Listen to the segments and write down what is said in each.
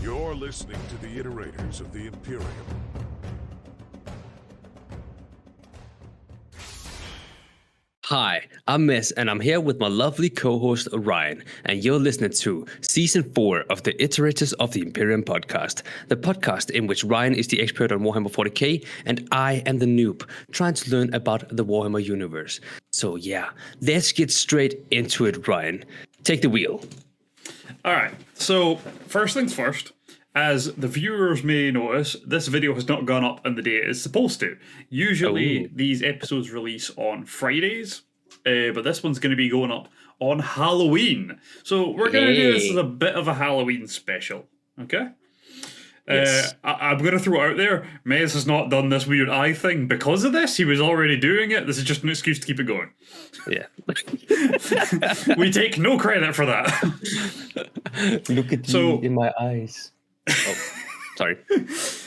You're listening to the Iterators of the Imperium. Hi, I'm Miss, and I'm here with my lovely co-host Ryan, and you're listening to Season 4 of the Iterators of the Imperium podcast, the podcast in which Ryan is the expert on Warhammer 40K, and I am the noob, trying to learn about the Warhammer universe. So yeah, let's get straight into it, Ryan. Take the wheel. Alright, so first things first, as the viewers may notice, this video has not gone up on the day it is supposed to. Usually these episodes release on Fridays, but this one's going to be going up on Halloween. So we're going to do this as a bit of a Halloween special, okay? Yes. I'm going to throw it out there, Mez has not done this weird eye thing because of this. He was already doing it. This is just an excuse to keep it going. Yeah. We take no credit for that. Look at me in my eyes. Oh, sorry.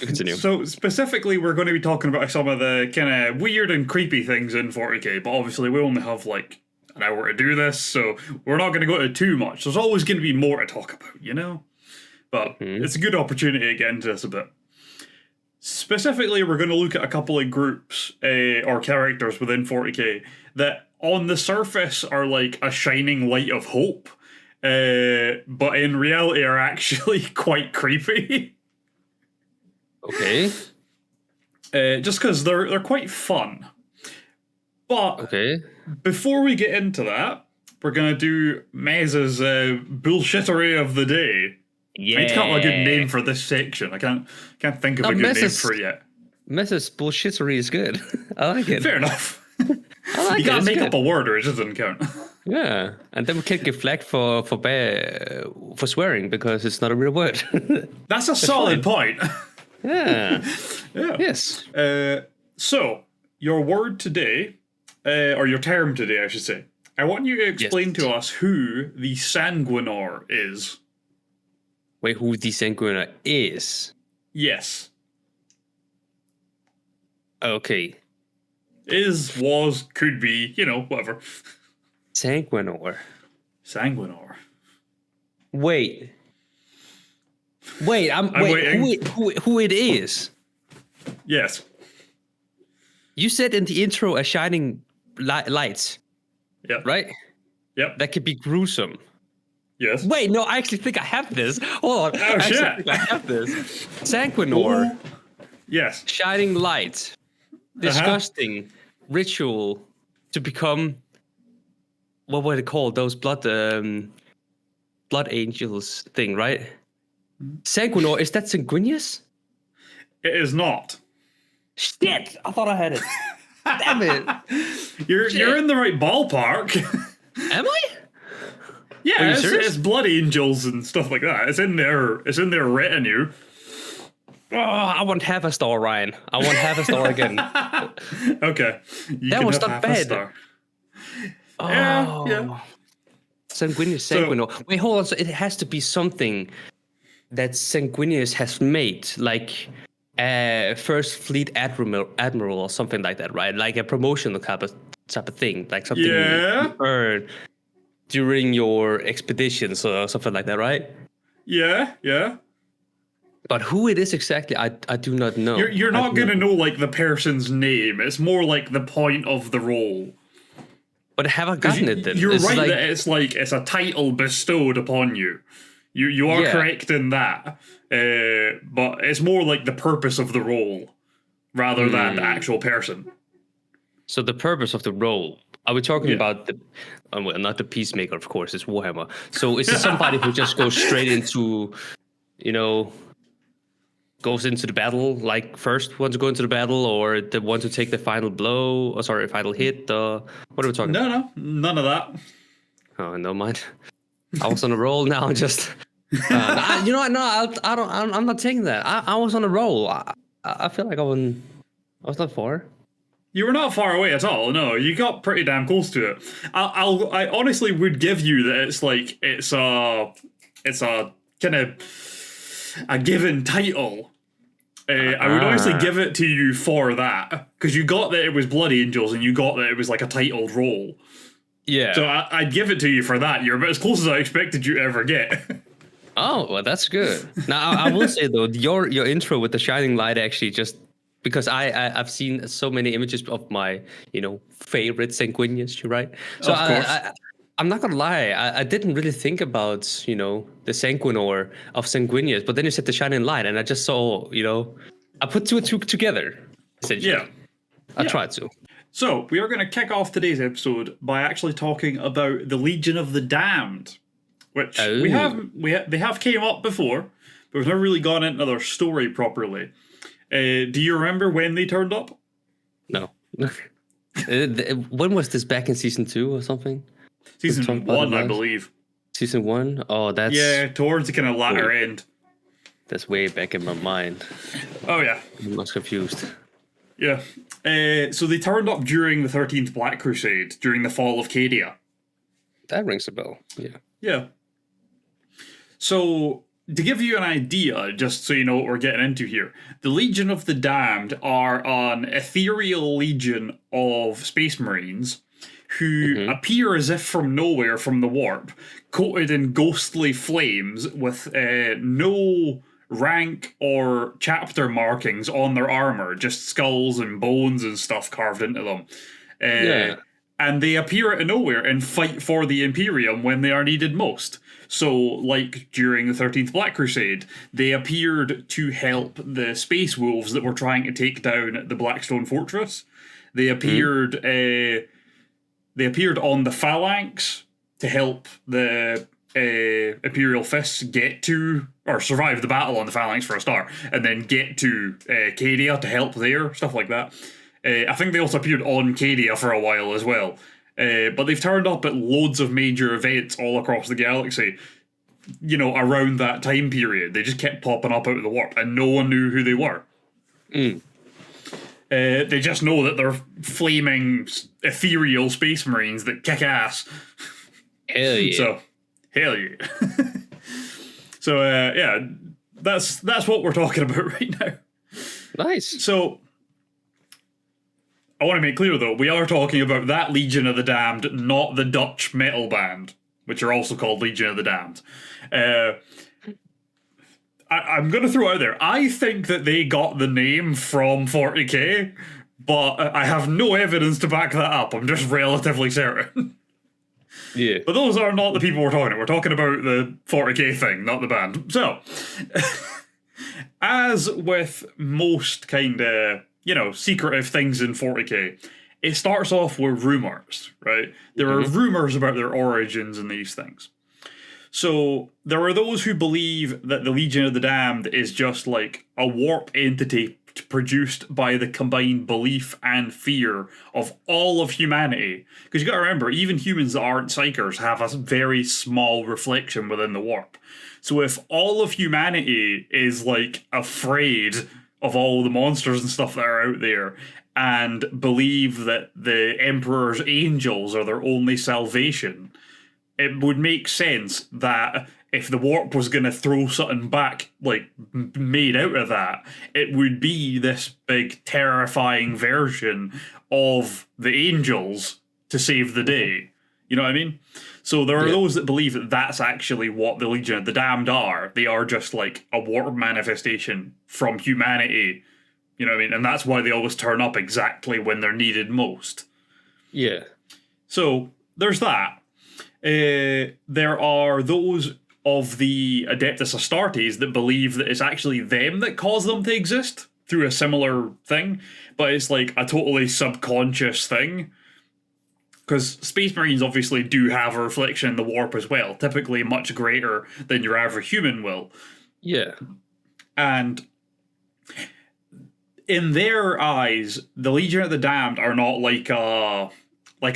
Continue. So specifically, we're going to be talking about some of the kind of weird and creepy things in 40k, but obviously we only have like an hour to do this, so we're not going to go into too much. There's always going to be more to talk about, you know? But it's a good opportunity to get into this a bit. Specifically, we're going to look at a couple of groups or characters within 40k that on the surface are like a shining light of hope, but in reality are actually quite creepy. Okay. Just because they're quite fun. But before we get into that, we're going to do Mez's bullshittery of the day. Yeah. I need to come up with a good name for this section. I can't think of a good name for it yet. Mez's bullshittery is good. I like it. Fair enough. I like you gotta make up a word or it just doesn't count. Yeah, and then we can't get flagged for swearing because it's not a real word. That's a solid point. Yeah. Yeah. Yes. So, your word today, or your term today, I should say. I want you to explain to us who the Sanguinor is. Wait, who the Sanguinor is? Yes. Okay. Is, was, could be, you know, whatever. Sanguinor. Sanguinor. Wait, I'm waiting. Who it is? Yes. You said in the intro a shining light. Yeah. Right? Yep. That could be gruesome. Yes. Wait, no, I actually think I have this. Hold on. Oh, shit. I think I have this. Sanguinor. Ooh. Yes. Shining light. Disgusting ritual to become, what were they called? Those blood angels thing, right? Sanguinor, is that sanguineous? It is not. Shit! I thought I had it. Damn it! You're in the right ballpark. Am I? Yeah, it's blood angels and stuff like that. It's in their retinue. Oh, I want half a star, Ryan. I want half a star again. Okay. That was not bad. Oh. Yeah. Sanguinor. Wait, hold on. So it has to be something that Sanguinius has made, like First Fleet Admiral or something like that, right? Like a promotional type of thing, like something you earn during your expeditions or something like that, right? Yeah. But who it is exactly, I do not know. You're not going to know like the person's name. It's more like the point of the role. But have I gotten it then? You're right that it's a title bestowed upon you. You are correct in that. But it's more like the purpose of the role rather than the actual person. So the purpose of the role. Are we talking about well, not the Peacemaker, of course, it's Warhammer. So is it somebody who just goes straight into, goes into the battle, like first one to go into the battle, or the one to take the final blow, or final hit? What are we talking about? No, none of that. Oh, no mind. I was on a roll now. Just I'm not taking that. I was on a roll. I feel like I was not far. You were not far away at all. No, you got pretty damn close to it. I honestly would give you that it's a kind of a given title. I would honestly give it to you for that because you got that it was Blood Angels and you got that it was like a titled role. Yeah. So I'd give it to you for that. You're about as close as I expected you to ever get. Oh, well, that's good. Now, I will say though, your intro with the shining light actually just because I've seen so many images of my favorite sanguinius, right? So Of course. I'm not gonna lie, I didn't really think about the Sanguinor of sanguinius, but then you said the shining light, and I just saw I put two and two together essentially. Yeah. I Yeah. tried to. So, we are going to kick off today's episode by actually talking about the Legion of the Damned, which they have came up before, but we've never really gone into their story properly. Do you remember when they turned up? No. When was this? Back in season 2 or something? Season 1, I believe. Season 1? Oh, that's... Yeah, towards the kind of latter end. That's way back in my mind. Oh, yeah. I'm not confused. Yeah. So they turned up during the 13th Black Crusade, during the fall of Cadia. That rings a bell, yeah. Yeah. So, to give you an idea, just so you know what we're getting into here, the Legion of the Damned are an ethereal legion of Space Marines who appear as if from nowhere from the warp, coated in ghostly flames with no rank or chapter markings on their armor, just skulls and bones and stuff carved into them. And they appear out of nowhere and fight for the Imperium when they are needed most. So, like during the 13th Black Crusade, they appeared to help the Space Wolves that were trying to take down the Blackstone Fortress. They appeared they appeared on the Phalanx to help the Imperial Fists get to, or survive the battle on the Phalanx for a start, and then get to Cadia to help there, stuff like that. I think they also appeared on Cadia for a while as well. But they've turned up at loads of major events all across the galaxy, around that time period. They just kept popping up out of the warp, and no one knew who they were. They just know that they're flaming, ethereal Space Marines that kick ass. Hell yeah. So, hell yeah. So, yeah, that's what we're talking about right now. Nice. So, I want to make clear, though, we are talking about that Legion of the Damned, not the Dutch metal band, which are also called Legion of the Damned. I'm going to throw out there, I think that they got the name from 40K, but I have no evidence to back that up. I'm just relatively certain. Yeah. But those are not the people we're talking about. We're talking about the 40K thing, not the band. So, as with most kind of, secretive things in 40K, it starts off with rumors, right? There are rumors about their origins and these things. So, there are those who believe that the Legion of the Damned is just like a warp entity produced by the combined belief and fear of all of humanity. Because you gotta remember, even humans that aren't psychers have a very small reflection within the warp. So if all of humanity is like afraid of all the monsters and stuff that are out there, and believe that the Emperor's angels are their only salvation, it would make sense that if the warp was going to throw something back, like, made out of that, it would be this big, terrifying version of the angels to save the day. You know what I mean? So there are those that believe that that's actually what the Legion of the Damned are. They are just, like, a warp manifestation from humanity. You know what I mean? And that's why they always turn up exactly when they're needed most. Yeah. So, there's that. There are those of the Adeptus Astartes that believe that it's actually them that cause them to exist through a similar thing, but it's like a totally subconscious thing. Because Space Marines obviously do have a reflection in the warp as well, typically much greater than your average human will. Yeah. And in their eyes, the Legion of the Damned are not like a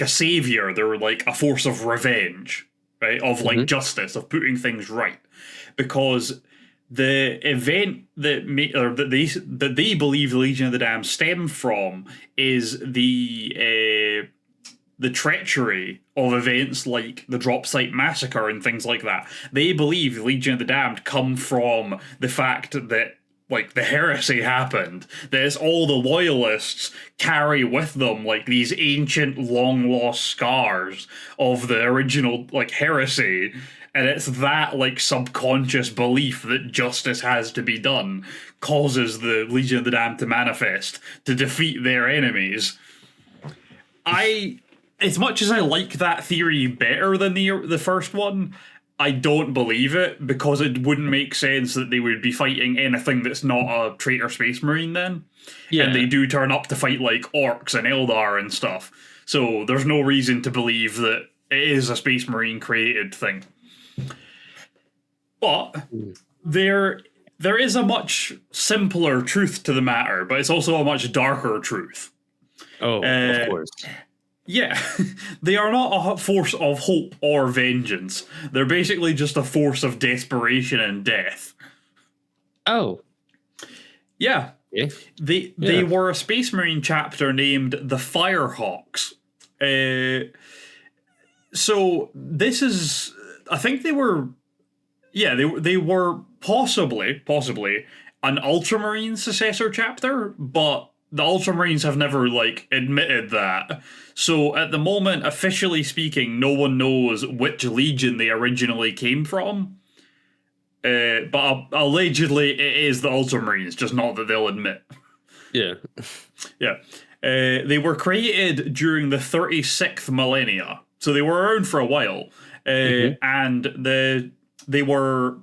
savior. They're like a force of revenge, right? Of like justice, of putting things right. Because the event that they believe the Legion of the Damned stem from is the treachery of events like the Drop Site Massacre and things like that. They believe the Legion of the Damned come from the fact that, like, the heresy happened. That it's all the loyalists carry with them, like, these ancient, long-lost scars of the original, like, heresy, And it's that, like, subconscious belief that justice has to be done causes the Legion of the Damned to manifest to defeat their enemies. As much as I like that theory better than the first one, I don't believe it, because it wouldn't make sense that they would be fighting anything that's not a traitor space marine then. Yeah. And they do turn up to fight, like, orcs and Eldar and stuff. So there's no reason to believe that it is a space marine created thing. But there is a much simpler truth to the matter, but it's also a much darker truth. Oh, of course. Yeah, they are not a force of hope or vengeance. They're basically just a force of desperation and death. Oh. Yeah. Yeah. They were a Space Marine chapter named the Firehawks. So this is, I think they were, they were possibly an Ultramarine successor chapter, but the Ultramarines have never, like, admitted that. So at the moment, officially speaking, no one knows which legion they originally came from. But allegedly it is the Ultramarines, just not that they'll admit. Yeah. Yeah. They were created during the 36th millennia. So they were around for a while. And they were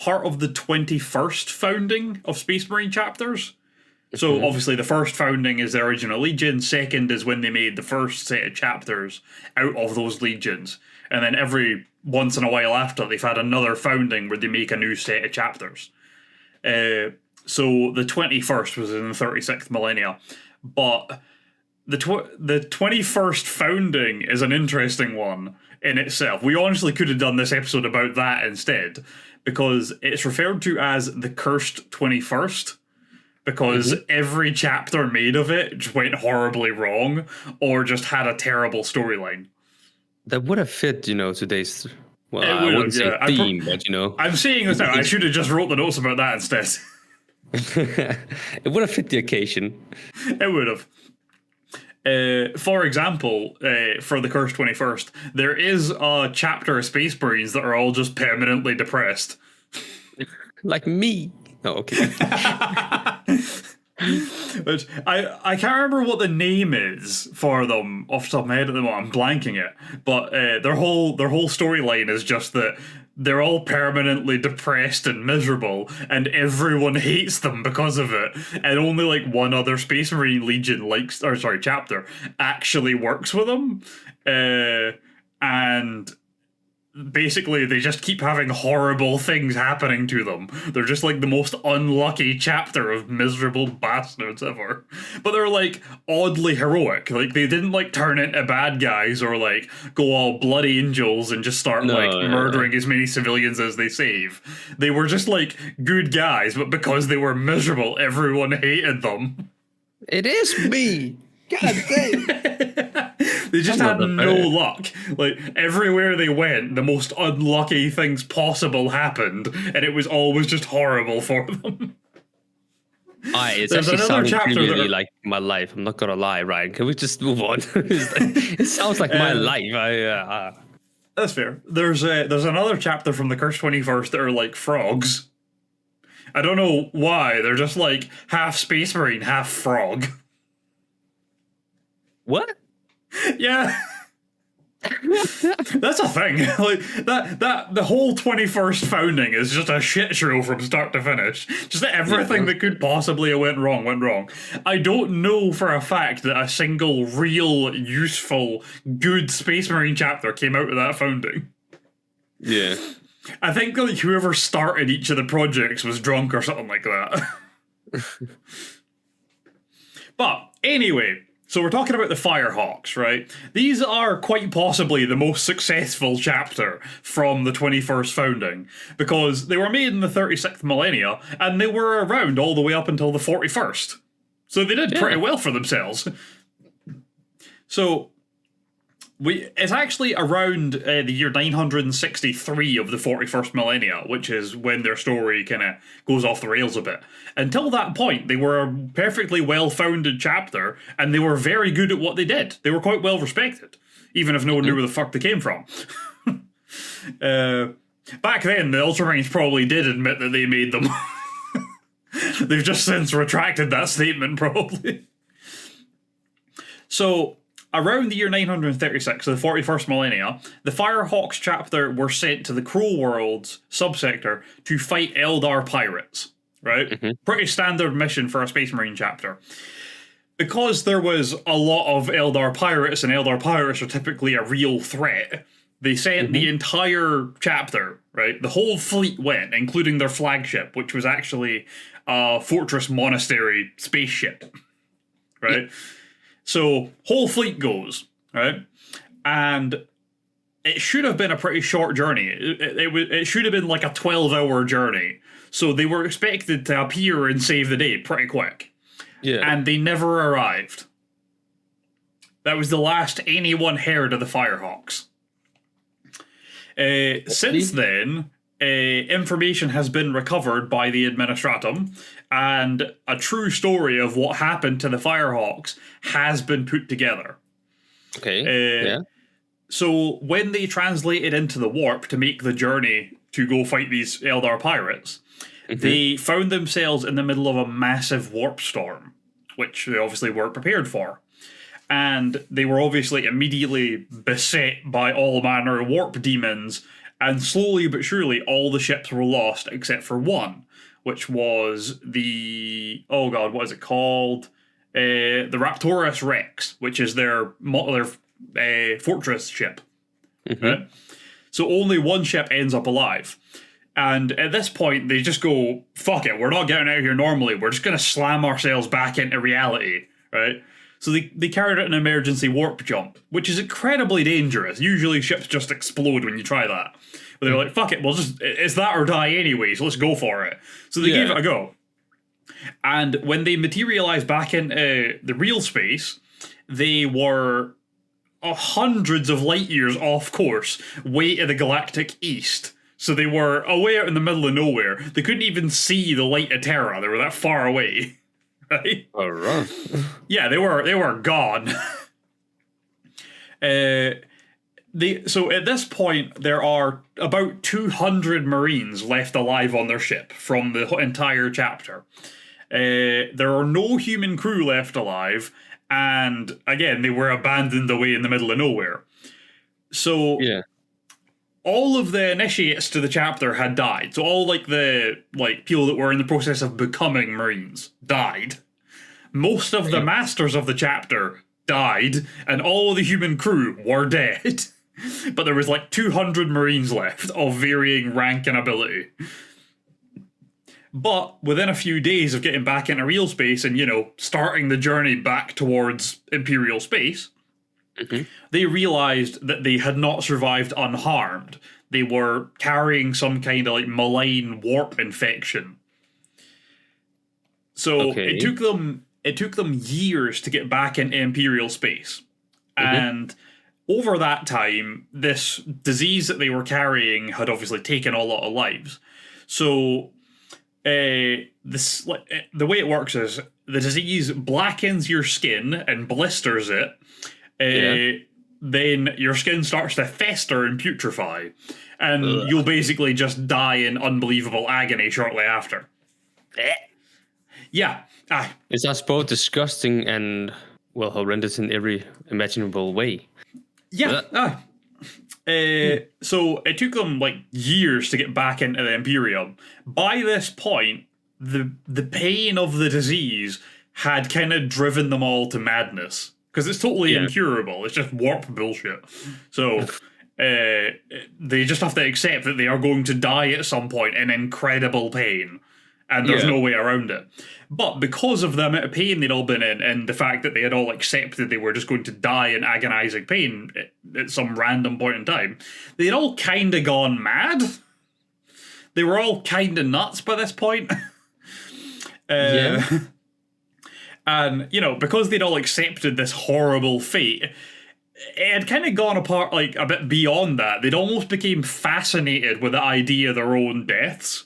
part of the 21st founding of Space Marine chapters. So obviously the first founding is the original legion, second is when they made the first set of chapters out of those legions. And then every once in a while after, they've had another founding where they make a new set of chapters. So the 21st was in the 36th millennia. But the 21st founding is an interesting one in itself. We honestly could have done this episode about that instead, because it's referred to as the Cursed 21st. Because every chapter made of it just went horribly wrong, or just had a terrible storyline. That would have fit, today's, well, I wouldn't say theme, but, I'm seeing this now. I should have just wrote the notes about that instead. It would have fit the occasion. It would have. For example, for the Cursed 21st, there is a chapter of Space Marines that are all just permanently depressed. Like me. Oh, okay. But I can't remember what the name is for them off the top of my head at the moment. I'm blanking it. But their whole storyline is just that they're all permanently depressed and miserable, and everyone hates them because of it. And only like one other Space Marine Legion chapter actually works with them. And basically, they just keep having horrible things happening to them. They're just like the most unlucky chapter of miserable bastards ever. But they're like oddly heroic. Like they didn't like turn into bad guys or like go all bloody angels and just start murdering as many civilians as they save. They were just like good guys, but because they were miserable, everyone hated them. It is me. God dang. They just had no luck. Like, everywhere they went, the most unlucky things possible happened, and it was always just horrible for them. It's actually sounding really like my life. I'm not gonna lie, Ryan. Can we just move on? It sounds like my life. That's fair. There's another chapter from the Cursed 21st that are like frogs. I don't know why. They're just like half Space Marine, half frog. What? Yeah. That's a thing. Like that the whole 21st founding is just a shit show from start to finish. Just everything that could possibly have went wrong. I don't know for a fact that a single real useful good Space Marine chapter came out of that founding. Yeah. I think like whoever started each of the projects was drunk or something like that. But anyway, so we're talking about the Firehawks, right? These are quite possibly the most successful chapter from the 21st founding, because they were made in the 36th millennia, and they were around all the way up until the 41st. So they did pretty well for themselves. So it's actually around the year 963 of the 41st millennia, which is when their story kind of goes off the rails a bit. Until that point, they were a perfectly well-founded chapter, and they were very good at what they did. They were quite well respected, even if no one knew where the fuck they came from. Back then, the Ultramarines probably did admit that they made them. They've just since retracted that statement, probably. So, around the year 936, the 41st millennia, the Firehawks chapter were sent to the Crow Worlds subsector to fight Eldar pirates, right? Mm-hmm. Pretty standard mission for a Space Marine chapter. Because there was a lot of Eldar pirates, and Eldar pirates are typically a real threat, they sent the entire chapter, right? The whole fleet went, including their flagship, which was actually a Fortress Monastery spaceship, right? Yeah. So, whole fleet goes, right? And it should have been a pretty short journey. It should have been like a 12-hour journey. So they were expected to appear and save the day pretty quick. Yeah. And they never arrived. That was the last anyone heard of the Firehawks. Since then, information has been recovered by the Administratum, and a true story of what happened to the Firehawks has been put together. Okay, yeah. So when they translated into the warp to make the journey to go fight these Eldar pirates, they found themselves in the middle of a massive warp storm, which they obviously weren't prepared for. And they were obviously immediately beset by all manner of warp demons, and slowly but surely all the ships were lost except for one, which was the... oh god, what is it called? The Raptorus Rex, which is their fortress ship. Right? So only one ship ends up alive. And at this point, they just go, fuck it, we're not getting out of here normally, we're just going to slam ourselves back into reality, right? So they carried out an emergency warp jump, which is incredibly dangerous. Usually ships just explode when you try that. But they're like, fuck it, it's that or die anyway, so let's go for it. So they gave it a go. And when they materialized back into the real space, they were hundreds of light years off course, way to the galactic east. So they were away out in the middle of nowhere. They couldn't even see the light of Terra. They were that far away. Right? All right. Yeah, they were gone. So at this point, there are about 200 Marines left alive on their ship from the entire chapter. There are no human crew left alive, and again, they were abandoned away in the middle of nowhere. So all of the initiates to the chapter had died. So all the people that were in the process of becoming Marines died. Most of the masters of the chapter died, and all of the human crew were dead. But there was 200 Marines left of varying rank and ability. But within a few days of getting back into real space and, starting the journey back towards Imperial space, they realized that they had not survived unharmed. They were carrying some kind of malign warp infection. So it took them years to get back into Imperial space. And over that time, this disease that they were carrying had obviously taken a lot of lives. So the way it works is the disease blackens your skin and blisters it. Then your skin starts to fester and putrefy, and you'll basically just die in unbelievable agony shortly after. Yeah. It's that's both disgusting and, horrendous in every imaginable way. Yeah. So it took them years to get back into the Imperium. By this point, the pain of the disease had kind of driven them all to madness. Because it's totally incurable. It's just warp bullshit. So they just have to accept that they are going to die at some point in incredible pain. And there's no way around it. But because of the amount of pain they'd all been in, and the fact that they had all accepted they were just going to die in agonizing pain at some random point in time, they'd all kind of gone mad. They were all kind of nuts by this point. And, because they'd all accepted this horrible fate, it had kind of gone apart a bit beyond that. They'd almost became fascinated with the idea of their own deaths.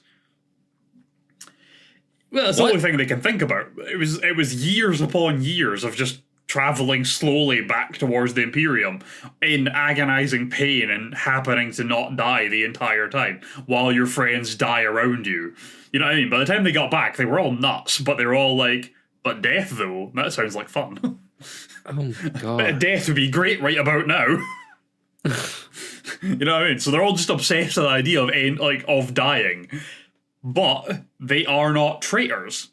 Well, that's the only thing they can think about. It was years upon years of just traveling slowly back towards the Imperium in agonizing pain and happening to not die the entire time while your friends die around you. You know what I mean? By the time they got back, they were all nuts, but they were all like, but death though, that sounds like fun. Oh my god. Death would be great right about now. You know what I mean? So they're all just obsessed with the idea of dying. But they are not traitors.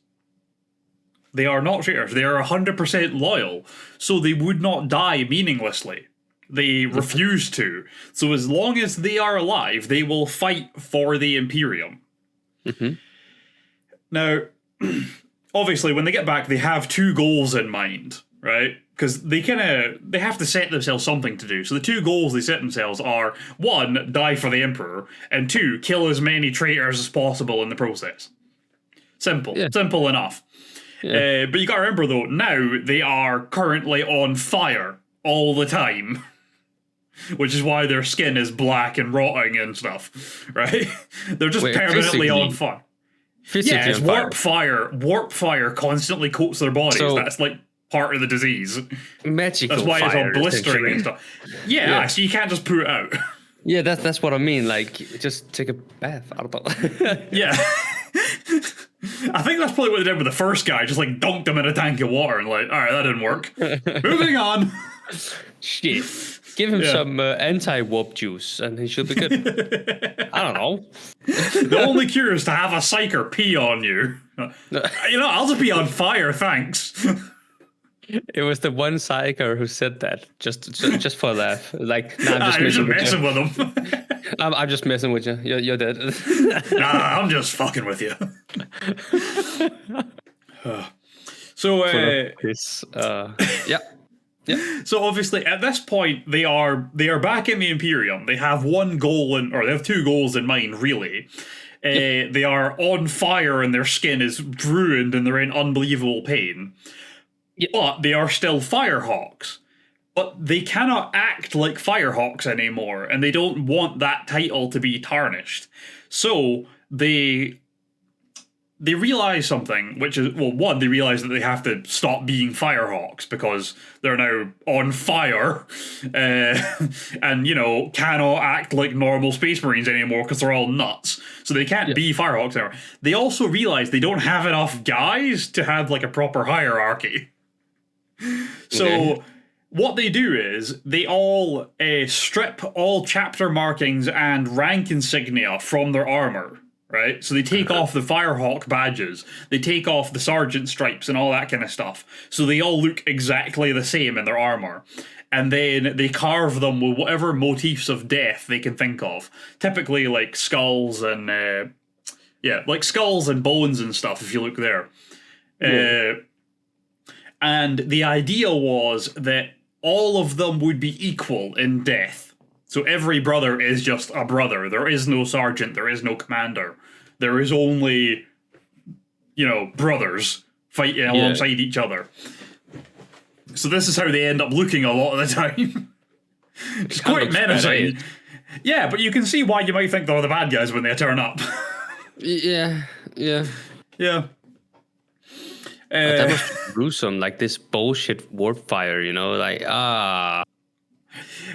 They are not traitors. They are 100% loyal. So they would not die meaninglessly. They refuse to. So as long as they are alive, they will fight for the Imperium. Mm-hmm. Now, obviously, when they get back, they have two goals in mind, right? Because they have to set themselves something to do. So the two goals they set themselves are, 1, die for the Emperor, and 2, kill as many traitors as possible in the process. Simple. Yeah. Simple enough. Yeah. But you gotta remember, though, now they are currently on fire all the time. Which is why their skin is black and rotting and stuff, right? They're just permanently on fire. Yeah, it's warp fire. Warp fire constantly coats their bodies. So, that's like part of the disease. Magical. That's why fire, it's all blistering and stuff. Yeah, so you can't just put it out. Yeah, that's what I mean. Like, just take a bath out of it. Yeah. I think that's probably what they did with the first guy. Just like dunked him in a tank of water and like, all right, that didn't work. Moving on. Shit. Give him some anti-warp juice and he should be good. I don't know. The only cure is to have a psyker pee on you. You know, I'll just be on fire, thanks. It was the one psyker who said that, just for a laugh. Like, nah, I'm just messing with him. I'm just messing with you. You're dead. Nah, I'm just fucking with you. So, yeah. Yeah. So obviously, at this point, they are back in the Imperium. They have one goal, or they have two goals in mind, really. They are on fire, and their skin is ruined, and they're in unbelievable pain. But they are still Firehawks. But they cannot act like Firehawks anymore, and they don't want that title to be tarnished. So they realize something, which is, well, one, they realize that they have to stop being Firehawks because they're now on fire and, you know, cannot act like normal Space Marines anymore because they're all nuts. So they can't be Firehawks anymore. They also realize they don't have enough guys to have, like, a proper hierarchy. So what they do is they all strip all chapter markings and rank insignia from their armor. Right? So they take off the Firehawk badges, they take off the sergeant stripes and all that kind of stuff. So they all look exactly the same in their armor. And then they carve them with whatever motifs of death they can think of. Typically like skulls and, like skulls and bones and stuff, if you look there. And the idea was that all of them would be equal in death. So every brother is just a brother. There is no sergeant. There is no commander. There is only, you know, brothers fighting alongside each other. So this is how they end up looking a lot of the time. It's quite menacing. Yeah, but you can see why you might think they're the bad guys when they turn up. Yeah. That was gruesome, like this bullshit warp fire, you know, like,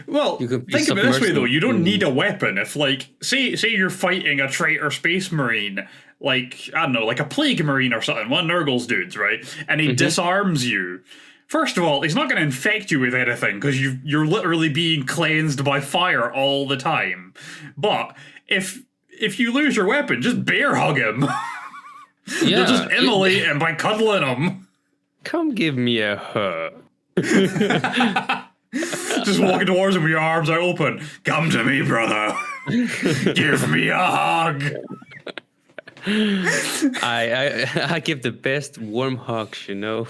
Well, think of it this way, though. You don't need a weapon. If, like, say you're fighting a traitor space marine, like, I don't know, like a plague marine or something, one of Nurgle's dudes, right? And he disarms you. First of all, he's not going to infect you with anything, because you're literally being cleansed by fire all the time. But if you lose your weapon, just bear hug him. You'll just immolate him by cuddling him. Come give me a hug. Just walking towards him with your arms are open. Come to me, brother. Give me a hug. I give the best warm hugs, you know.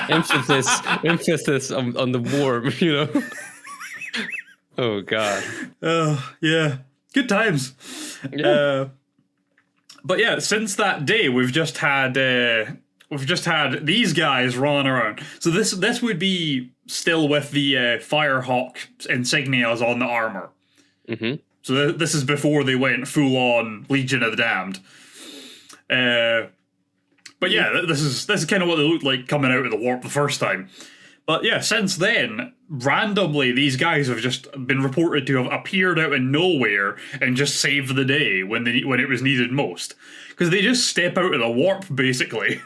emphasis on the warm, you know. Oh God. Yeah. Good times. Yeah. But yeah, since that day, we've just had these guys running around. So this would be still with the Firehawk insignias on the armor. So this is before they went full on Legion of the Damned. But yeah, this is kind of what they looked like coming out of the warp the first time. But yeah, since then, randomly, these guys have just been reported to have appeared out of nowhere and just saved the day when it was needed most. Because they just step out of the warp, basically.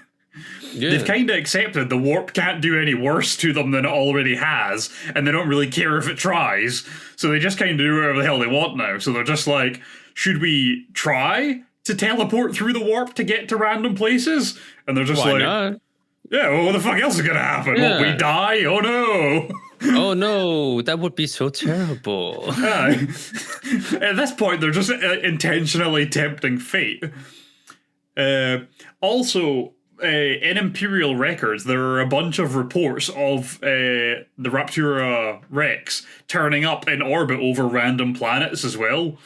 Yeah. They've kind of accepted the warp can't do any worse to them than it already has, and they don't really care if it tries. So they just kind of do whatever the hell they want now. So they're just like, should we try to teleport through the warp to get to random places? And they're just Why like, not? yeah, well, what the fuck else is gonna happen? Yeah. What, we die? Oh no! Oh no, that would be so terrible. At this point, they're just intentionally tempting fate. Also, in Imperial records, there are a bunch of reports of the Raptura Rex turning up in orbit over random planets as well.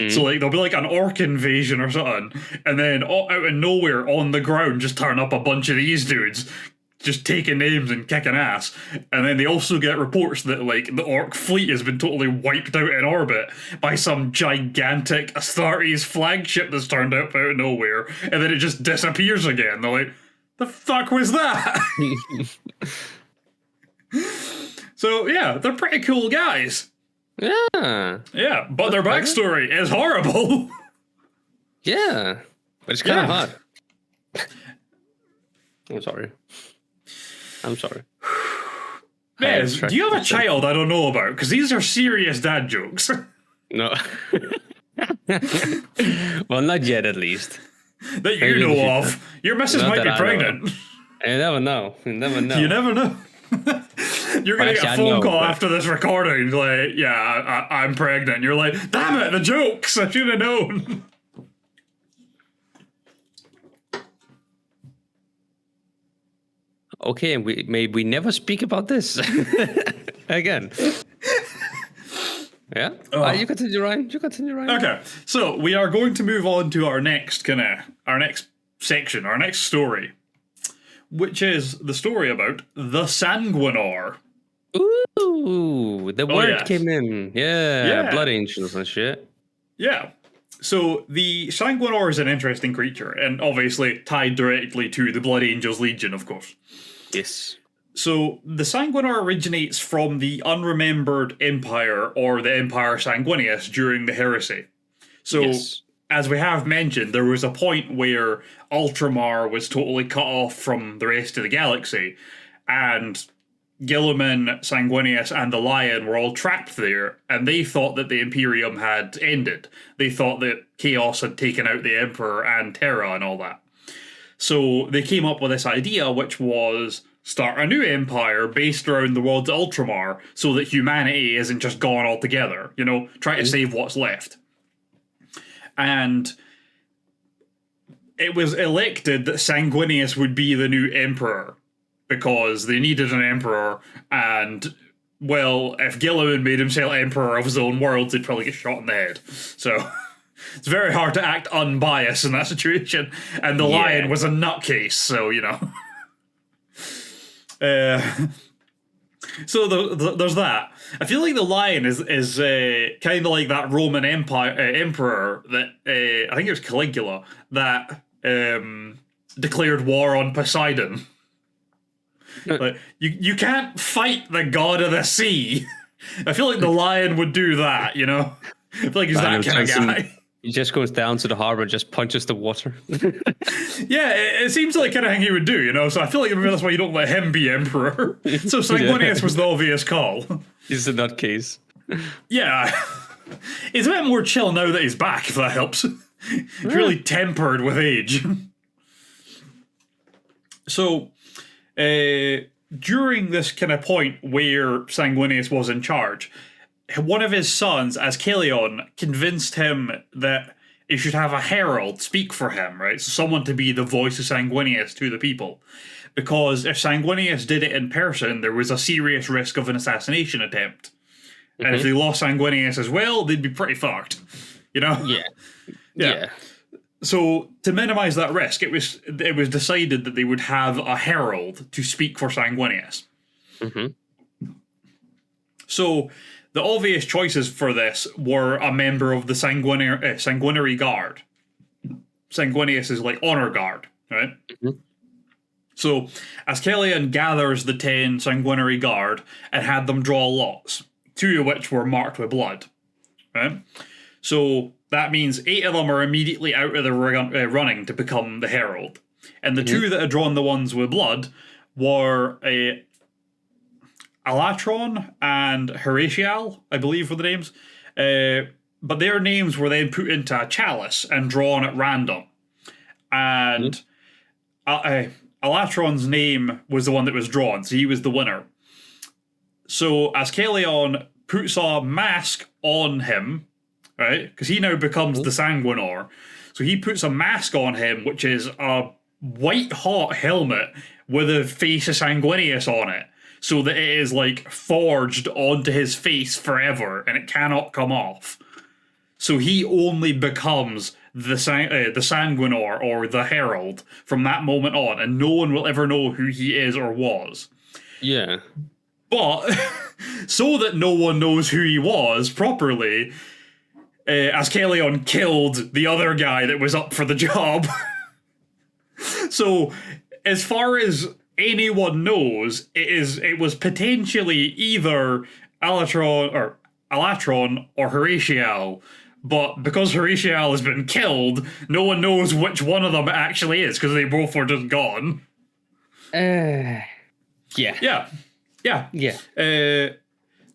So like there'll be like an orc invasion or something, and then out of nowhere on the ground just turn up a bunch of these dudes, just taking names and kicking ass. And then they also get reports that like the orc fleet has been totally wiped out in orbit by some gigantic Astartes flagship that's turned up out of nowhere, and then it just disappears again. They're like, the fuck was that? So yeah, they're pretty cool guys. Yeah. Yeah, but their backstory is horrible. Yeah. But it's kind of hot. I'm sorry. Yes, do you have a child I don't know about? Because these are serious dad jokes. No. Well, not yet, at least. That you know of. Your missus Not might be that I know pregnant. You never know. You never know. You never know. You're going to get a phone call after this recording. Like, yeah, I'm pregnant. You're like, damn it, the jokes. I should have known. Okay, and we never speak about this again. Yeah? You continue, Ryan. Okay, so we are going to move on to our next section, our next story, which is the story about the Sanguinor. Ooh, the word came in. Yeah, blood angels and shit. Yeah. So the Sanguinor is an interesting creature, and obviously tied directly to the Blood Angels Legion, of course. Yes. So the Sanguinor originates from the Unremembered Empire, or the Empire Sanguinius, during the Heresy. So, as we have mentioned, there was a point where Ultramar was totally cut off from the rest of the galaxy, and Guilliman, Sanguinius, and the Lion were all trapped there, and they thought that the Imperium had ended. They thought that Chaos had taken out the Emperor and Terra and all that. So they came up with this idea, which was start a new empire based around the world's Ultramar, so that humanity isn't just gone altogether, you know, try to save what's left. And it was elected that Sanguinius would be the new emperor, because they needed an emperor, and, well, if Guilliman made himself emperor of his own worlds, he'd probably get shot in the head. So, it's very hard to act unbiased in that situation, and the Lion was a nutcase, so, you know. So there's that. I feel like the Lion is kind of like that Roman emperor that, I think it was Caligula, that declared war on Poseidon. Like, you can't fight the god of the sea. I feel like the Lion would do that, you know? I feel like he's that kind of guy. He just goes down to the harbor and just punches the water. Yeah, it seems like the kind of thing he would do, you know? So I feel like maybe that's why you don't let him be emperor. So Sanguinius was the obvious call. He's a nutcase. Yeah. He's a bit more chill now that he's back, if that helps. He's really tempered with age. So, during this kind of point where Sanguinius was in charge, one of his sons, Ascalion, convinced him that he should have a herald speak for him, right? So someone to be the voice of Sanguinius to the people. Because if Sanguinius did it in person, there was a serious risk of an assassination attempt. And if they lost Sanguinius as well, they'd be pretty fucked. You know? Yeah. So to minimize that risk, it was decided that they would have a herald to speak for Sanguinius. So the obvious choices for this were a member of the Sanguinary Guard. Sanguinius is like honor guard, right? So, Ascalion gathers the 10 Sanguinary Guard and had them draw lots, 2 of which were marked with blood. Right? So, that means 8 of them are immediately out of the running to become the Herald. And the 2 that had drawn the ones with blood were Alatron and Horatial, I believe were the names. But their names were then put into a chalice and drawn at random. And Alatron's name was the one that was drawn, so he was the winner. So Ascalion puts a mask on him, right? Because he now becomes the Sanguinor. So he puts a mask on him, which is a white-hot helmet with a face of Sanguinius on it, so that it is, like, forged onto his face forever, and it cannot come off. So he only becomes the Sanguinor, or the Herald, from that moment on, and no one will ever know who he is or was. Yeah. But, so that no one knows who he was properly, Ascalion killed the other guy that was up for the job. So, as far as anyone knows, it was potentially either Alatron or Horatial, but because Horatial has been killed, no one knows which one of them it actually is, because they both were just gone. Yeah.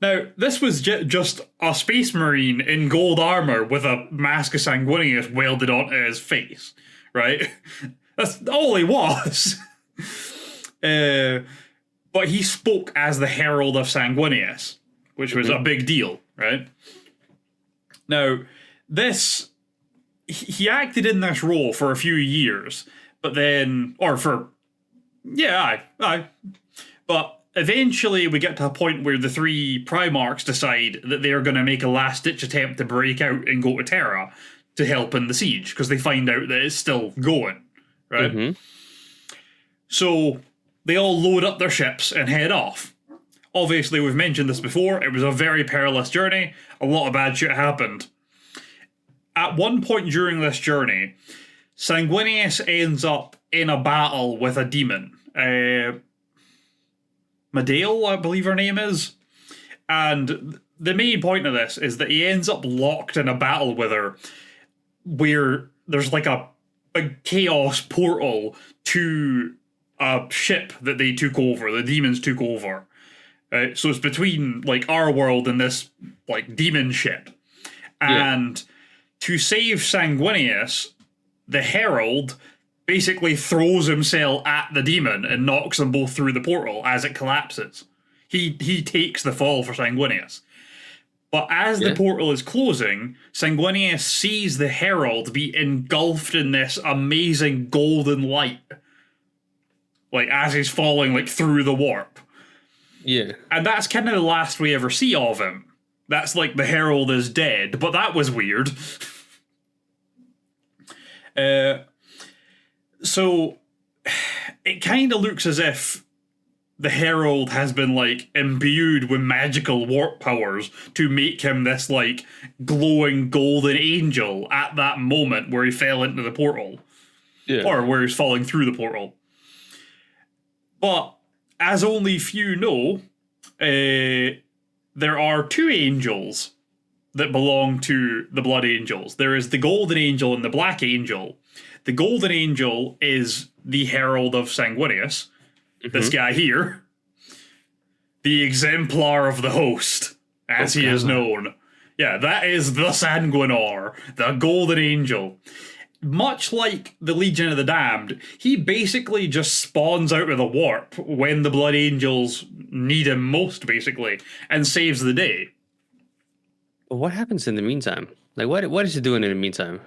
Now, this was just a space marine in gold armor with a mask of Sanguinius welded onto his face, right? That's all he was. But he spoke as the Herald of Sanguinius, which was a big deal, right? Now, he acted in this role for a few years, but then, but eventually we get to a point where the 3 Primarchs decide that they're going to make a last-ditch attempt to break out and go to Terra to help in the siege, because they find out that it's still going, right? So they all load up their ships and head off. Obviously, we've mentioned this before, it was a very perilous journey, a lot of bad shit happened. At one point during this journey, Sanguinius ends up in a battle with a demon. Medael, I believe her name is. And the main point of this is that he ends up locked in a battle with her where there's like a big chaos portal to a ship that they took over, the demons took over. So it's between like our world and this like demon ship. And to save Sanguinius, the Herald basically throws himself at the demon and knocks them both through the portal as it collapses. He takes the fall for Sanguinius. But as the portal is closing, Sanguinius sees the Herald be engulfed in this amazing golden light. Like, as he's falling, like, through the warp. Yeah. And that's kind of the last we ever see of him. That's like the Herald is dead, but that was weird. So, it kind of looks as if the Herald has been, like, imbued with magical warp powers to make him this, like, glowing golden angel at that moment where he fell into the portal. Yeah. Or where he's falling through the portal. But, as only few know, there are 2 angels that belong to the Blood Angels. There is the Golden Angel and the Black Angel. The Golden Angel is the Herald of Sanguinius, this guy here. The Exemplar of the Host, as he is known. Yeah, that is the Sanguinor, the Golden Angel. Much like the Legion of the Damned, he basically just spawns out of the warp when the Blood Angels need him most, basically, and saves the day. But what happens in the meantime? Like, what is he doing in the meantime?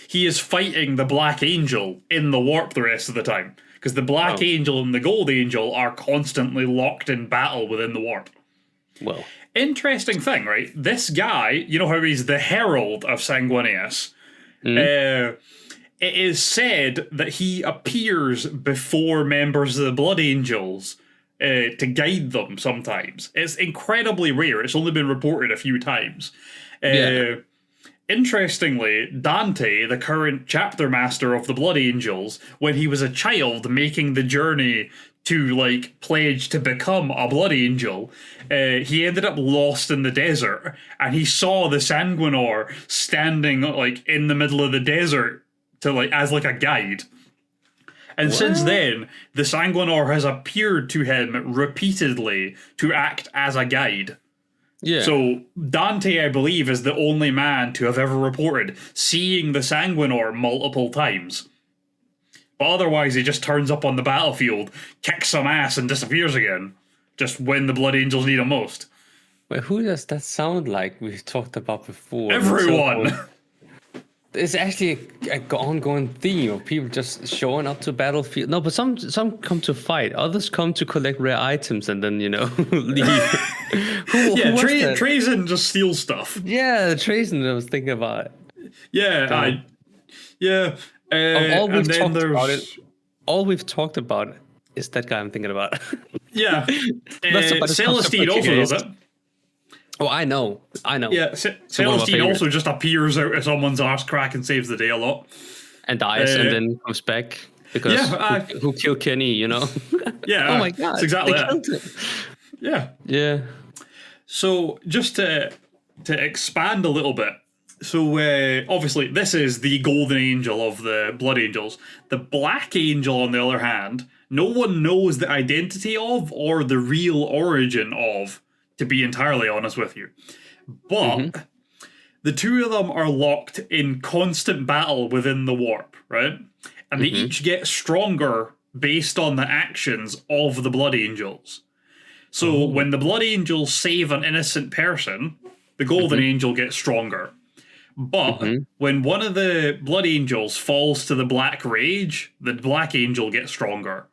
He is fighting the Black Angel in the warp the rest of the time. Because the Black Angel and the Gold Angel are constantly locked in battle within the warp. Well. Interesting thing, right? This guy, you know how he's the Herald of Sanguinius? It is said that he appears before members of the Blood Angels to guide them sometimes. It's incredibly rare. It's only been reported a few times. It interestingly, Dante, the current chapter master of the Blood Angels, when he was a child making the journey to like pledge to become a Blood Angel, he ended up lost in the desert, and he saw the Sanguinor standing like in the middle of the desert to like as like a guide. And since then, the Sanguinor has appeared to him repeatedly to act as a guide. Yeah. So Dante, I believe, is the only man to have ever reported seeing the Sanguinor multiple times. But otherwise, he just turns up on the battlefield, kicks some ass, and disappears again. Just when the Blood Angels need him most. Wait, who does that sound like we've talked about before? Everyone! It's actually an ongoing theme of people just showing up to battlefield. No, but some come to fight. Others come to collect rare items and then, leave. who Trazen just steals stuff. Yeah, Trazen, I was thinking about it. Yeah, all we've talked about is that guy I'm thinking about. Yeah. Celestine also does it. Oh, I know. Yeah, Celestine also just appears out of someone's arse crack and saves the day a lot. And dies and then comes back. Because who killed Kenny, Yeah. Oh my god. That's exactly that. Yeah. Yeah. So just to expand a little bit. So obviously this is the golden angel of the Blood Angels. The Black Angel, on the other hand, no one knows the identity of or the real origin of, to be entirely honest with you. But the two of them are locked in constant battle within the warp, right? And they each get stronger based on the actions of the Blood Angels. So when the Blood Angels save an innocent person, the Golden Angel gets stronger. But when one of the Blood Angels falls to the Black Rage, the Black Angel gets stronger.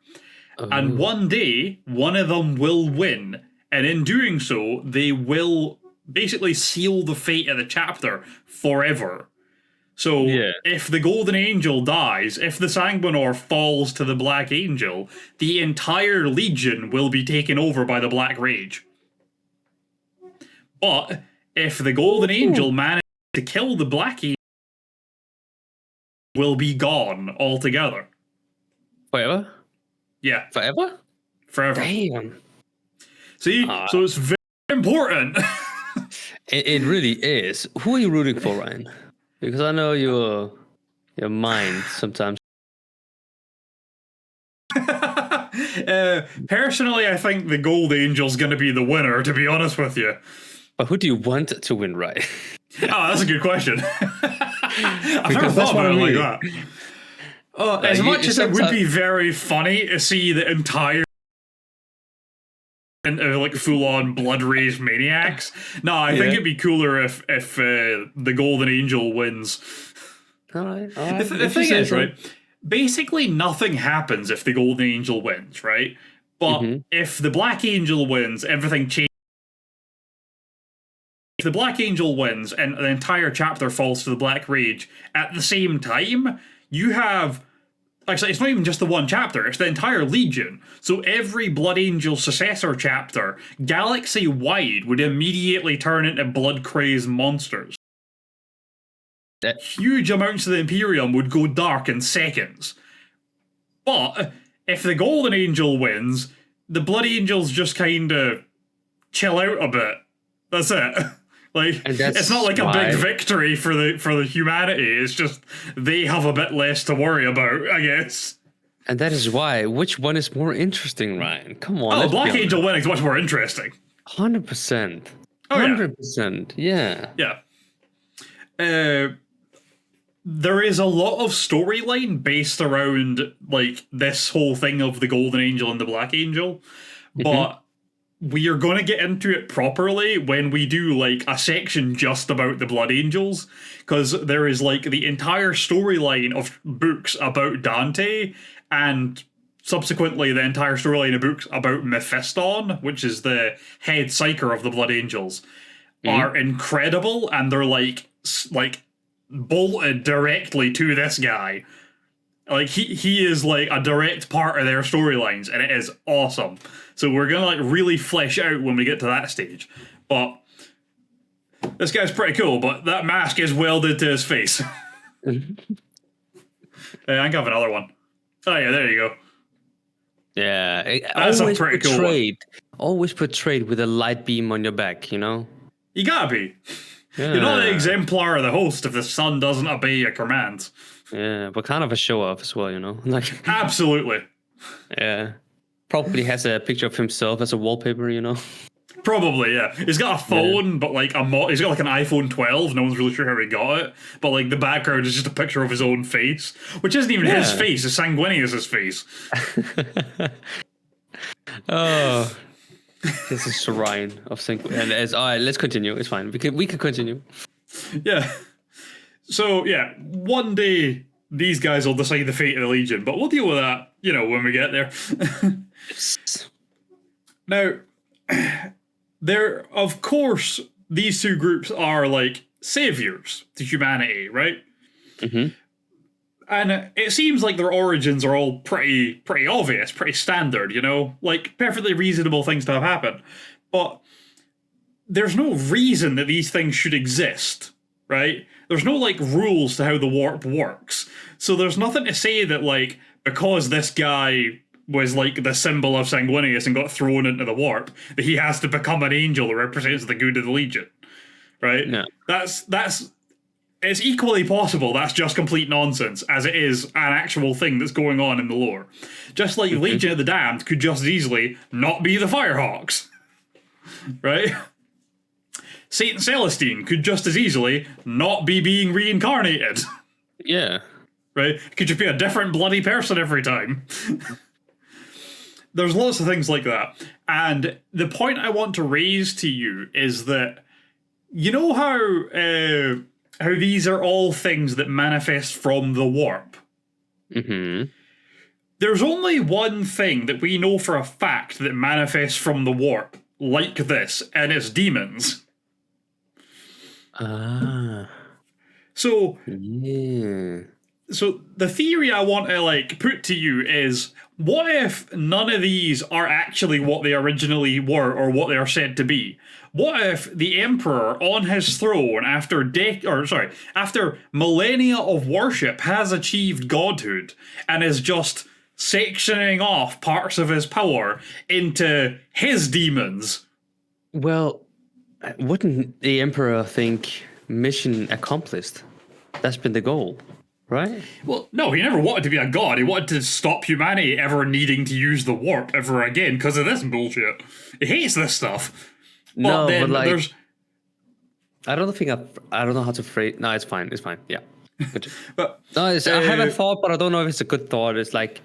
And one day, one of them will win. And in doing so, they will basically seal the fate of the chapter forever. So if the Golden Angel dies, if the Sanguinor falls to the Black Angel, the entire Legion will be taken over by the Black Rage. But if the Golden Angel manages to kill the Black Angel, will be gone altogether. Forever? Yeah. Forever? Forever. Damn. See? So it's very important. It really is. Who are you rooting for, Ryan? Because I know your mind sometimes. Personally, I think the Gold Angel's going to be the winner, to be honest with you. But who do you want to win, Ryan? Oh, that's a good question. I've never thought about it like that. As much as it would be very funny to see the entire like full-on blood rage maniacs. No, I think it'd be cooler if the Golden Angel wins. All right. The thing is, right? Basically, nothing happens if the Golden Angel wins, right? But if the Black Angel wins, everything changes. If the Black Angel wins and the entire chapter falls to the Black Rage at the same time, you have... Actually, it's not even just the one chapter, it's the entire Legion. So every Blood Angel successor chapter, galaxy-wide, would immediately turn into blood-crazed monsters. Huge amounts of the Imperium would go dark in seconds. But if the Golden Angel wins, the Blood Angels just kind of chill out a bit. That's it. Like, it's not like a big victory for the humanity. It's just they have a bit less to worry about, I guess. And that is why. Which one is more interesting, Ryan? Come on. Oh, Black Angel winning is much more interesting. 100%. 100%. Yeah. There is a lot of storyline based around like this whole thing of the Golden Angel and the Black Angel, but we are going to get into it properly when we do like a section just about the Blood Angels, because there is like the entire storyline of books about Dante and subsequently the entire storyline of books about Mephiston, which is the head psyker of the Blood Angels, are incredible, and they're like bolted directly to this guy. Like he is like a direct part of their storylines, and it is awesome. So we're gonna like really flesh out when we get to that stage. But this guy's pretty cool, but that mask is welded to his face. I can have another one. Oh yeah, there you go. Yeah, That's a pretty cool one. Always portrayed with a light beam on your back, you know? You gotta be. Yeah. You're not the exemplar of the host if the sun doesn't obey your commands. Yeah, but kind of a show off as well, you know? Like, Absolutely. yeah. Probably has a picture of himself as a wallpaper, you know? Probably, yeah. He's got a phone, but like he's got like an iPhone 12. No one's really sure how he got it. But like the background is just a picture of his own face, which isn't even his face. It's Sanguinius's face. Oh, this is Ryan of Sanguinius. All right, let's continue. It's fine. We can continue. Yeah. So yeah, one day these guys will decide the fate of the Legion, but we'll deal with that, you know, when we get there. Now, of course, these two groups are like saviors to humanity, right? Mm-hmm. And it seems like their origins are all pretty obvious, pretty standard, you know? Like, perfectly reasonable things to have happen. But there's no reason that these things should exist, right? There's no, like, rules to how the warp works. So there's nothing to say that, like, because this guy was, like, the symbol of Sanguinius and got thrown into the warp, that he has to become an angel that represents the good of the Legion, right? No. It's equally possible that's just complete nonsense, as it is an actual thing that's going on in the lore. Just like Legion of the Damned could just as easily not be the Firehawks. Right? Saint Celestine could just as easily not be being reincarnated. Yeah. Right? Could just be a different bloody person every time. There's lots of things like that. And the point I want to raise to you is that, you know how these are all things that manifest from the warp? Mm-hmm. There's only one thing that we know for a fact that manifests from the warp like this, and it's demons. Ah. So, yeah. So the theory I want to like put to you is, what if none of these are actually what they originally were or what they are said to be? What if the Emperor on his throne after millennia of worship has achieved godhood and is just sectioning off parts of his power into his demons? Well, wouldn't the Emperor think mission accomplished? That's been the goal, right? Well, no, he never wanted to be a god. He wanted to stop humanity ever needing to use the warp ever again because of this bullshit. He hates this stuff. But like, there's... I don't know how to phrase... No, it's fine. It's fine. Yeah. But no, I have a thought, but I don't know if it's a good thought. It's like...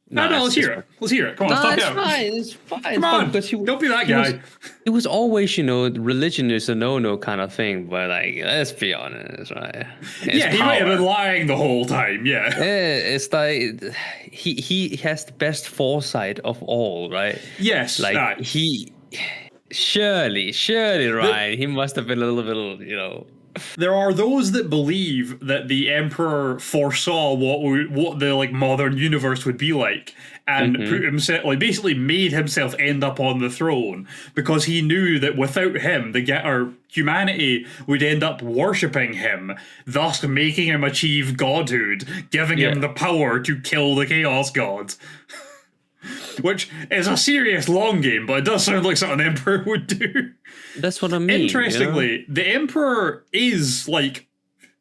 No, let's hear it. Let's hear it. Come on, stop it. It's fine. Come on, don't be that guy. It was always, religion is a no-no kind of thing, but like, let's be honest, right? He might have been lying the whole time, yeah. It's like, he has the best foresight of all, right? Yes. Like, he... Surely, Ryan, he must have been a little bit, There are those that believe that the Emperor foresaw what the like modern universe would be like, and put himself, like, basically made himself end up on the throne because he knew that without him, humanity would end up worshipping him, thus making him achieve godhood, giving him the power to kill the Chaos Gods. Which is a serious long game, but it does sound like something the Emperor would do. That's what I mean. Interestingly, the Emperor is, like,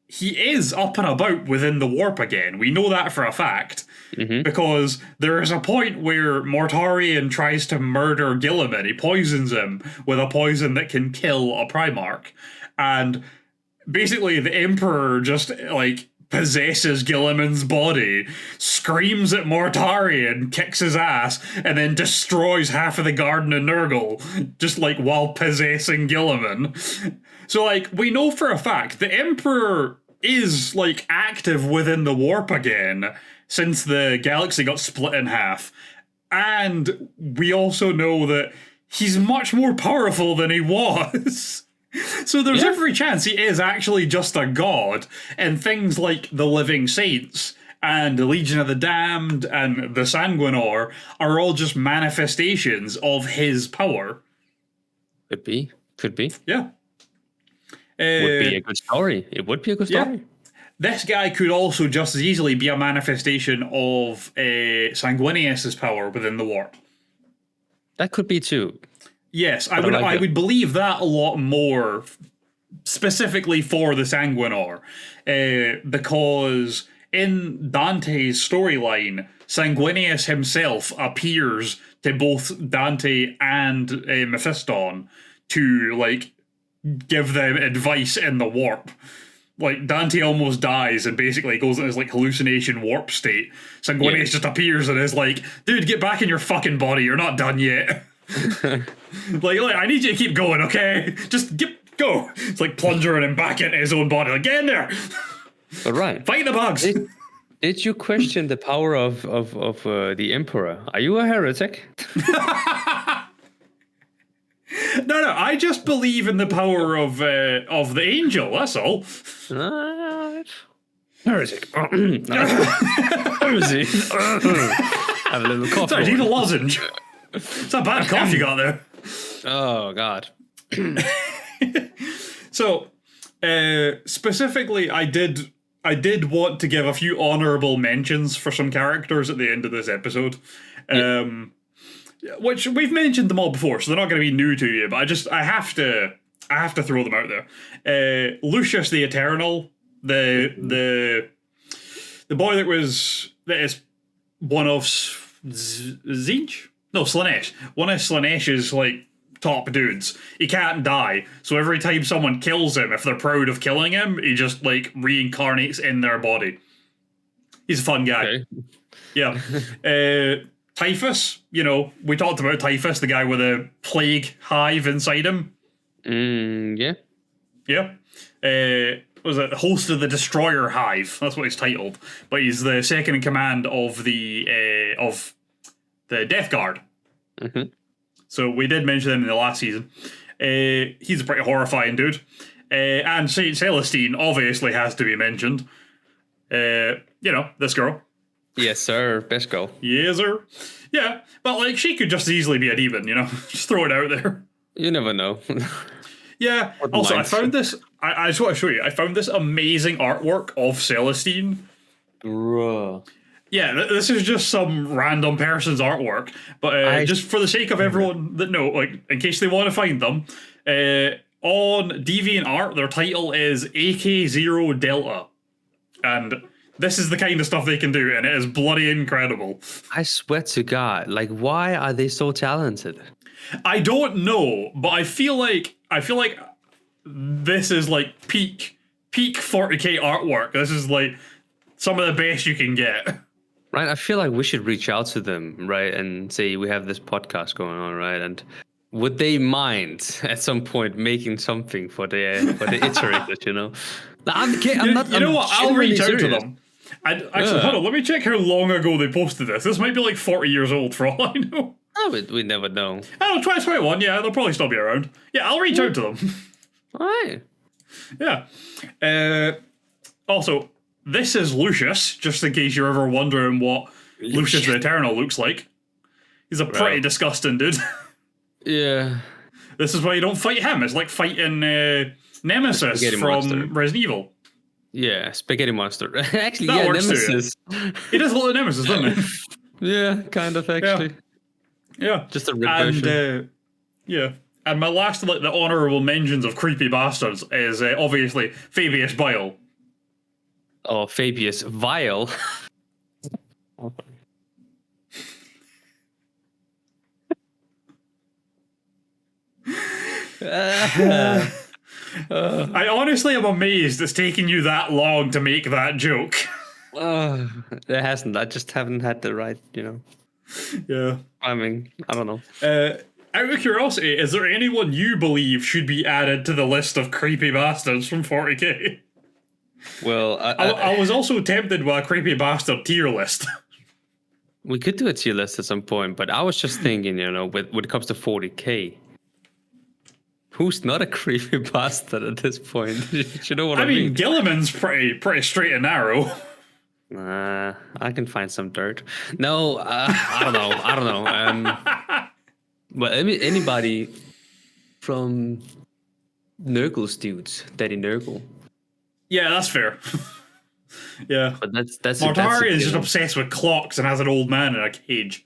he is up and about within the warp again. We know that for a fact. Because there is a point where Mortarion tries to murder Guilliman. He poisons him with a poison that can kill a Primarch. And basically the Emperor just, like, possesses Guilliman's body, screams at Mortarion, kicks his ass, and then destroys half of the garden of Nurgle, just like while possessing Guilliman. So like, we know for a fact the Emperor is like active within the warp again since the galaxy got split in half. And we also know that he's much more powerful than he was. So there's every chance he is actually just a god, and things like the Living Saints and the Legion of the Damned and the Sanguinor are all just manifestations of his power. Could be. Yeah. Would be a good story. It would be a good story. Yeah. This guy could also just as easily be a manifestation of Sanguinius's power within the warp. That could be too. Yes, I would believe that a lot more, specifically for the Sanguinor, because in Dante's storyline, Sanguinius himself appears to both Dante and Mephiston to like give them advice in the warp. Like, Dante almost dies and basically goes in his, like, hallucination warp state. Sanguinius just appears and is like, dude, get back in your fucking body, you're not done yet. like, I need you to keep going, okay? Just go. It's like plunging him back into his own body. Like, get in there! All right. Fight the bugs! Did you question the power of the Emperor? Are you a heretic? No, I just believe in the power of the angel, that's all. Heretic. Heresy. Have a little cough. Sorry, do you need a lozenge? It's a bad cough you got there. Oh, God. So, specifically, I did want to give a few honorable mentions for some characters at the end of this episode. Which we've mentioned them all before, so they're not going to be new to you. But I have to throw them out there. Lucius the Eternal, the boy that is one of Zinch? No, Slanesh. One of Slanesh's like top dudes. He can't die, so every time someone kills him, if they're proud of killing him, he just like reincarnates in their body. He's a fun guy. Okay. Yeah. Typhus, we talked about Typhus, the guy with a plague hive inside him. Yeah. Yeah. Was it Host of the Destroyer Hive? That's what he's titled. But he's the second in command of the Death Guard. Mm-hmm. So we did mention him in the last season. He's a pretty horrifying dude. And Saint Celestine obviously has to be mentioned. This girl. Yes, sir. Best girl. Yes, sir. Yeah, but like she could just as easily be a demon, just throw it out there. You never know. Yeah. Also, I found this. I just want to show you. I found this amazing artwork of Celestine. Bruh. Yeah, this is just some random person's artwork, but just for the sake of everyone that know, like in case they want to find them, on DeviantArt, their title is AK0 Delta, and this is the kind of stuff they can do, and it is bloody incredible. I swear to God, like, why are they so talented? I don't know, but I feel like this is like peak 40K artwork. This is like some of the best you can get. Right, I feel like we should reach out to them, right, and say we have this podcast going on, right, and would they mind at some point making something for the Iterators, I'm not. I'll reach out to them. Hold on, let me check how long ago they posted this. This might be like 40 years old for all I know. Oh, we never know. Oh, 2021, yeah, they'll probably still be around. Yeah, I'll reach out to them. All right. Yeah. Also, this is Lucius, just in case you're ever wondering what Lucius the Eternal looks like. He's a pretty disgusting dude. Yeah. This is why you don't fight him. It's like fighting Nemesis Spaghetti from monster. Resident Evil. Yeah, Spaghetti Monster. Actually, That yeah, works too, Nemesis. He does look like Nemesis, doesn't he? Yeah, kind of, actually. Yeah. Just a red version. Yeah. And my last, the honourable mentions of creepy bastards is obviously Fabius Bile. Oh, Fabius Vile. I honestly am amazed it's taken you that long to make that joke. It hasn't. I just haven't had the right, Yeah. I mean, I don't know. Out of curiosity, is there anyone you believe should be added to the list of creepy bastards from 40K? Well, I was also tempted by a creepy bastard tier list. we could do a tier list at some point, but I was just thinking, when it comes to 40K, who's not a creepy bastard at this point? You know what I mean? Gilliman's pretty straight and narrow. I can find some dirt. No, I don't know. But anybody from Nurgle's dudes, Daddy Nurgle. Yeah, that's fair. Yeah. But that's Mortari is just thing. obsessed with clocks and has an old man in a cage.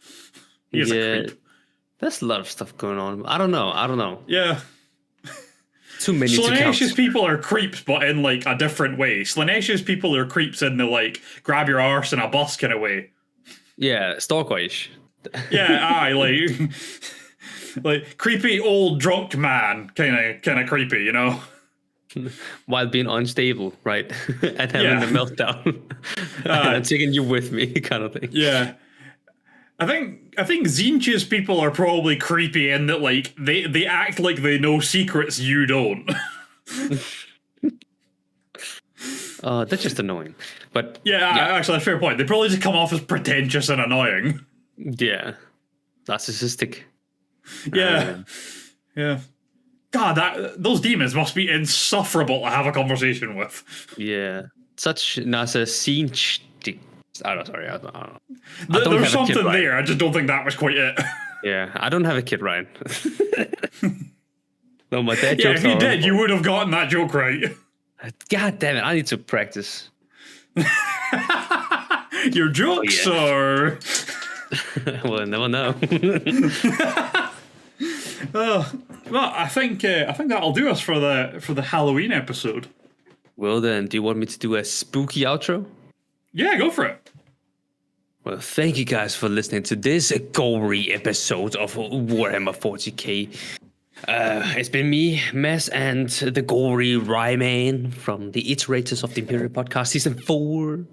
He's a creep. There's a lot of stuff going on. I don't know. Yeah. Too many to count. Slaanesha's people are creeps, but in like a different way. Slaanesha's people are creeps in the like grab your arse in a bus kind of way. Yeah, stalkerish. Yeah, aye, like creepy old drunk man, kind of creepy, you know. While being unstable, right? And having a meltdown. And I'm taking you with me, kind of thing. Yeah. I think Zinch's people are probably creepy in that like they act like they know secrets you don't. That's just annoying. But actually, that's a fair point. They probably just come off as pretentious and annoying. Yeah. Narcissistic. Yeah. Yeah. God, those demons must be insufferable to have a conversation with. Yeah. Such narcissistic. I don't know. There's something there. I just don't think that was quite it. Yeah, I don't have a kid, Ryan. No, my dad. Yeah, if you did, you would have gotten that joke right. God damn it! I need to practice. Your jokes are. We'll never know. Well, I think that'll do us for the Halloween episode. Well then, do you want me to do a spooky outro? Yeah, go for it. Well, thank you guys for listening to this gory episode of Warhammer 40K. It's been me, Mess, and the gory Ryman from the Iterators of the Imperium podcast, season 4,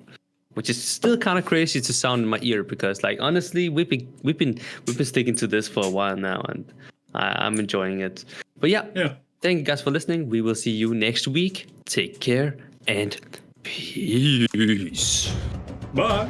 which is still kind of crazy to sound in my ear because, like, honestly, we've been sticking to this for a while now, and I'm enjoying it. But yeah, thank you guys for listening. We will see you next week. Take care and peace. Bye.